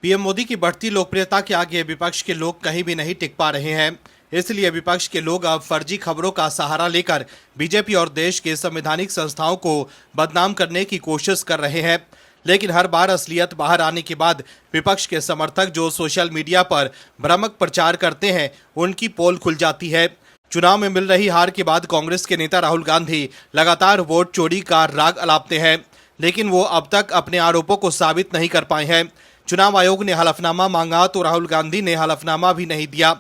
PM Modi की बढ़ती लोकप्रियता के आगे विपक्ष के लोग कहीं भी नहीं टिक पा रहे हैं। इसलिए विपक्ष के लोग अब फर्जी खबरों का सहारा लेकर बीजेपी और देश के संवैधानिक संस्थाओं को बदनाम करने की कोशिश कर रहे हैं। लेकिन हर बार असलियत बाहर आने के बाद विपक्ष के समर्थक जो सोशल मीडिया पर भ्रामक प्रचार करते हैं, उनकी पोल खुल जाती है। चुनाव में मिल रही हार के बाद कांग्रेस के नेता राहुल गांधी लगातार वोट चोरी का राग अलापते हैं, लेकिन वो अब तक अपने आरोपों को साबित नहीं कर पाए हैं। चुनाव आयोग ने हलफनामा मांगा तो राहुल गांधी ने हलफनामा भी नहीं दिया।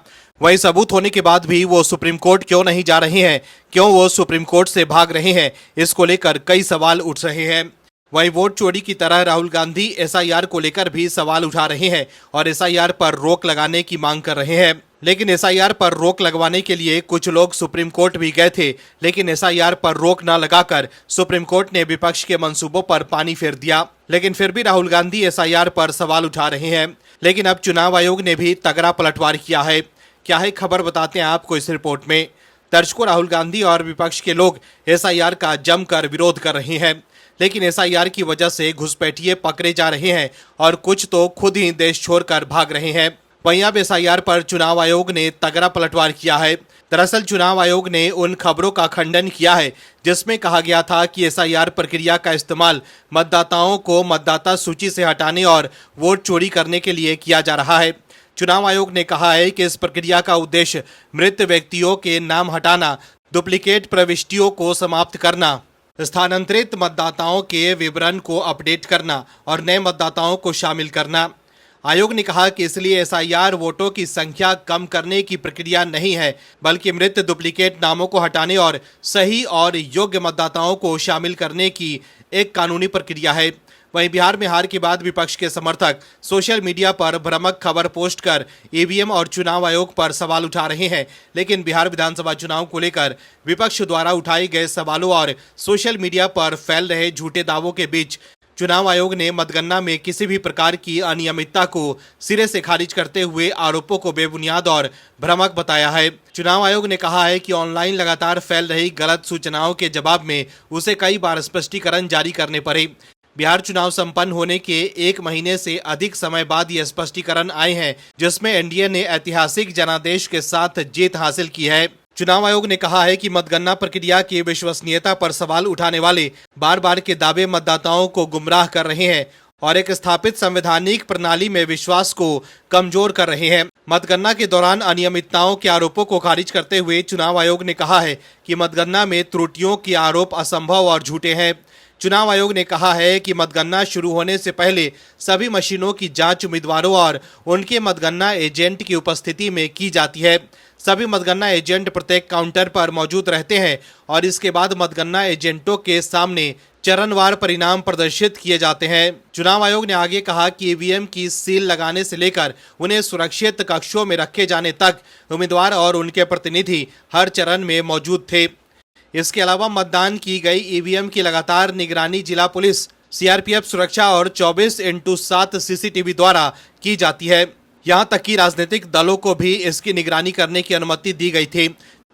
वही सबूत होने के बाद भी वो सुप्रीम कोर्ट क्यों नहीं जा रहे हैं, क्यों वो सुप्रीम कोर्ट से भाग रहे हैं, इसको लेकर कई सवाल उठ रहे हैं। वही वोट चोरी की तरह राहुल गांधी एसआईआर को लेकर भी सवाल उठा रहे हैं और एसआईआर पर रोक लगाने की मांग कर रहे हैं। लेकिन एसआईआर पर रोक लगवाने के लिए कुछ लोग सुप्रीम कोर्ट भी गए थे, लेकिन एसआईआर पर रोक न लगाकर सुप्रीम कोर्ट ने विपक्ष के मंसूबों पर पानी फेर दिया। लेकिन फिर भी राहुल गांधी एसआईआर पर सवाल उठा रहे हैं। लेकिन अब चुनाव आयोग ने भी तगड़ा पलटवार किया है। क्या है खबर, बताते हैं आपको इस रिपोर्ट में। दर्शकों, राहुल गांधी और विपक्ष के लोग एसआईआर का जमकर विरोध कर रहे हैं, लेकिन एसआईआर की वजह से घुसपैठिए पकड़े जा रहे हैं और कुछ तो खुद ही देश छोड़कर भाग रहे हैं। वहीं अब एसआईआर पर चुनाव आयोग ने तगड़ा पलटवार किया है। दरअसल चुनाव आयोग ने उन खबरों का खंडन किया है जिसमें कहा गया था कि एसआईआर प्रक्रिया का इस्तेमाल मतदाताओं को मतदाता सूची से हटाने और वोट चोरी करने के लिए किया जा रहा है। चुनाव आयोग ने कहा है कि इस प्रक्रिया का उद्देश्य मृत व्यक्तियों के नाम हटाना, डुप्लीकेट प्रविष्टियों को समाप्त करना, स्थानांतरित मतदाताओं के विवरण को अपडेट करना और नए मतदाताओं को शामिल करना। आयोग ने कहा कि इसलिए एसआईआर वोटों की संख्या कम करने की प्रक्रिया नहीं है, बल्कि मृत डुप्लीकेट नामों को हटाने और सही और योग्य मतदाताओं को शामिल करने की एक कानूनी प्रक्रिया है। वहीं बिहार में हार के बाद विपक्ष के समर्थक सोशल मीडिया पर भ्रामक खबर पोस्ट कर ईवीएम और चुनाव आयोग पर सवाल उठा रहे हैं। लेकिन बिहार विधानसभा चुनाव को लेकर विपक्ष द्वारा उठाए गए सवालों और सोशल मीडिया पर फैल रहे झूठे दावों के बीच चुनाव आयोग ने मतगणना में किसी भी प्रकार की अनियमितता को सिरे से खारिज करते हुए आरोपों को बेबुनियाद और भ्रामक बताया है। चुनाव आयोग ने कहा है कि ऑनलाइन लगातार फैल रही गलत सूचनाओं के जवाब में उसे कई बार स्पष्टीकरण जारी करने पड़े। बिहार चुनाव संपन्न होने के 1 महीने से अधिक समय बाद ये स्पष्टीकरण आए हैं, जिसमें एनडीए ने ऐतिहासिक जनादेश के साथ जीत हासिल की है। चुनाव आयोग ने कहा है कि मतगणना प्रक्रिया की विश्वसनीयता पर सवाल उठाने वाले बार बार के दावे मतदाताओं को गुमराह कर रहे हैं और एक स्थापित संवैधानिक प्रणाली में विश्वास को कमजोर कर रहे हैं। मतगणना के दौरान अनियमितताओं के आरोपों को खारिज करते हुए चुनाव आयोग ने कहा है कि मतगणना में त्रुटियों के आरोप असंभव और झूठे हैं। चुनाव आयोग ने कहा है कि मतगणना शुरू होने से पहले सभी मशीनों की जांच उम्मीदवारों और उनके मतगणना एजेंट की उपस्थिति में की जाती है। सभी मतगणना एजेंट प्रत्येक काउंटर पर मौजूद रहते हैं और इसके बाद मतगणना एजेंटों के सामने चरणवार परिणाम प्रदर्शित किए जाते हैं। चुनाव आयोग ने आगे कहा कि ईवीएम की सील लगाने से लेकर उन्हें सुरक्षित कक्षों में रखे जाने तक उम्मीदवार और उनके प्रतिनिधि हर चरण में मौजूद थे। इसके अलावा मतदान की गई ईवीएम की लगातार निगरानी जिला पुलिस, सीआरपीएफ सुरक्षा और 24x7 सीसीटीवी द्वारा की जाती है। यहां तक कि राजनीतिक दलों को भी इसकी निगरानी करने की अनुमति दी गई थी।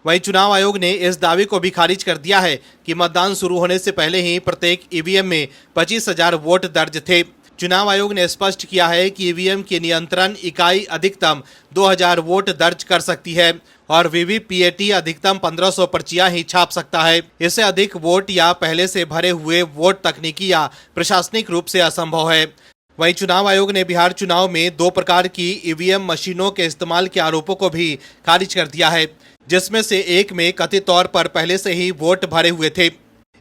वहीं चुनाव आयोग ने इस दावे को भी खारिज कर दिया है कि मतदान शुरू होने से पहले ही प्रत्येक ईवीएम में 25,000 वोट दर्ज थे। चुनाव आयोग ने स्पष्ट किया है कि ईवीएम की नियंत्रण इकाई अधिकतम 2,000 वोट दर्ज कर सकती है और वीवीपीएटी अधिकतम 1,500 पर्चियां ही छाप सकता है। इससे अधिक वोट या पहले से भरे हुए वोट तकनीकी या प्रशासनिक रूप से असंभव है। वहीं चुनाव आयोग ने बिहार चुनाव में 2 प्रकार की ईवीएम मशीनों के इस्तेमाल के आरोपों को भी खारिज कर दिया है, जिसमें से एक में कथित तौर पर पहले से ही वोट भरे हुए थे।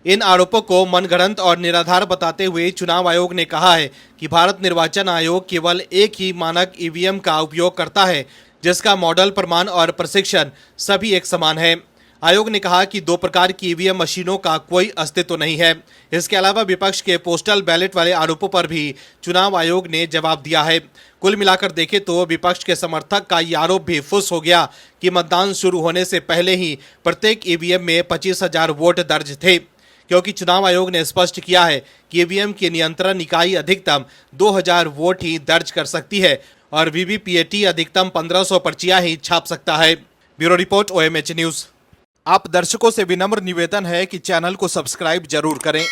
इन आरोपों को मनगढ़ंत और निराधार बताते हुए चुनाव आयोग ने कहा है कि भारत निर्वाचन आयोग केवल एक ही मानक ईवीएम का उपयोग करता है, जिसका मॉडल, प्रमाण और प्रशिक्षण सभी एक समान है। आयोग ने कहा कि 2 प्रकार की ईवीएम मशीनों का कोई अस्तित्व नहीं है। इसके अलावा विपक्ष के पोस्टल बैलेट वाले आरोपों पर भी चुनाव आयोग ने जवाब दिया है। कुल मिलाकर देखें तो विपक्ष के समर्थक का ये आरोप भी फुस हो गया कि मतदान शुरू होने से पहले ही प्रत्येक ईवीएम में 25,000 वोट दर्ज थे, क्योंकि चुनाव आयोग ने स्पष्ट किया है कि ईवीएम की नियंत्रण इकाई अधिकतम 2,000 वोट ही दर्ज कर सकती है और वीवीपीएटी अधिकतम 1,500 पर्चियां ही छाप सकता है। Bureau report, OMH news. आप दर्शकों से विनम्र निवेदन है कि चैनल को सब्सक्राइब जरूर करें।